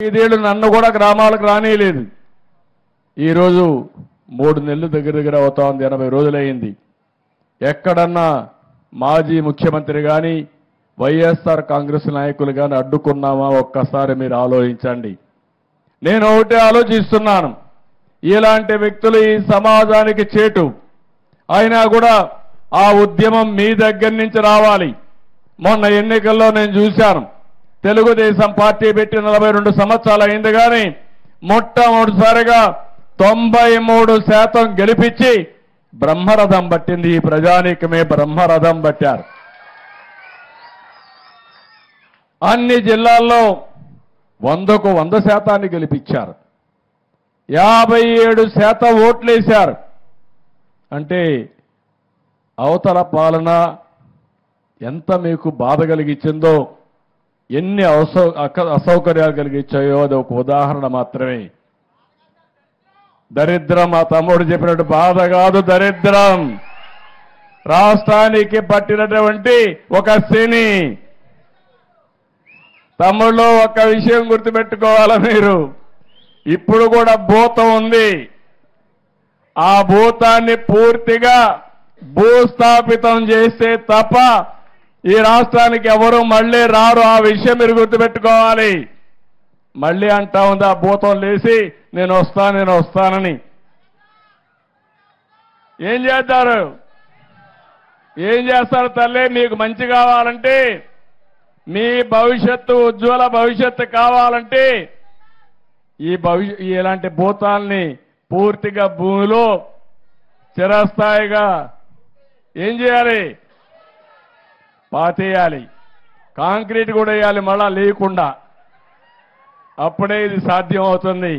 5 ఏళ్ళు నన్ను కూడా గ్రామాలకు రానియలేదు. ఈరోజు 3 నెలలు దగ్గర అవుతా ఉంది, 80 రోజులైంది. ఎక్కడన్నా మాజీ ముఖ్యమంత్రి కానీ వైఎస్ఆర్ కాంగ్రెస్ నాయకులు కానీ అడ్డుకున్నామా? ఒక్కసారి మీరు ఆలోచించండి. నేను ఒకటే ఆలోచిస్తున్నాను, ఇలాంటి వ్యక్తులు ఈ సమాజానికి చేటు అయినా కూడా ఆ ఉద్యమం మీ దగ్గర నుంచి రావాలి. మొన్న ఎన్నికల్లో నేను చూశాను, తెలుగుదేశం పార్టీ పెట్టి 42 సంవత్సరాలు అయింది కానీ మొట్టమొదటిసారిగా 93% గెలిపించి బ్రహ్మరథం పట్టింది. ఈ ప్రజానీకమే బ్రహ్మరథం పట్టారు. అన్ని జిల్లాల్లో 100కు 100% గెలిపించారు. 57% ఓట్లేశారు. అంటే అవతల పాలన ఎంత మీకు బాధ కలిగించిందో, ఎన్ని అసౌకర్యాలు కలిగించాయో అది ఒక ఉదాహరణ మాత్రమే. దరిద్రం మా తమ్ముడు చెప్పినట్టు బాధ కాదు, దరిద్రం రాష్ట్రానికి పట్టినటువంటి ఒక శని. తమ్ముళ్ళు ఒక విషయం గుర్తుపెట్టుకోవాలి మీరు, ఇప్పుడు కూడా భూతం ఉంది. ఆ భూతాన్ని పూర్తిగా భూస్థాపితం చేస్తే తప్ప ఈ రాష్ట్రానికి ఎవరు మళ్ళీ రారు. ఆ విషయం మీరు గుర్తుపెట్టుకోవాలి. మళ్ళీ అంటా ఉంది ఆ భూతం లేచి నేను వస్తానని. ఏం చేస్తారు? ఏం చేస్తారు తల్లి? మీకు మంచి కావాలంటే, మీ భవిష్యత్తు ఉజ్వల భవిష్యత్తు కావాలంటే ఇలాంటి భూతాల్ని పూర్తిగా భూమిలో చిరస్థాయిగా ఏం చేయాలి? పాతేయాలి. కాంక్రీట్ కూడా వేయాలి మళ్ళా లేకుండా. అప్పుడే ఇది సాధ్యం అవుతుంది.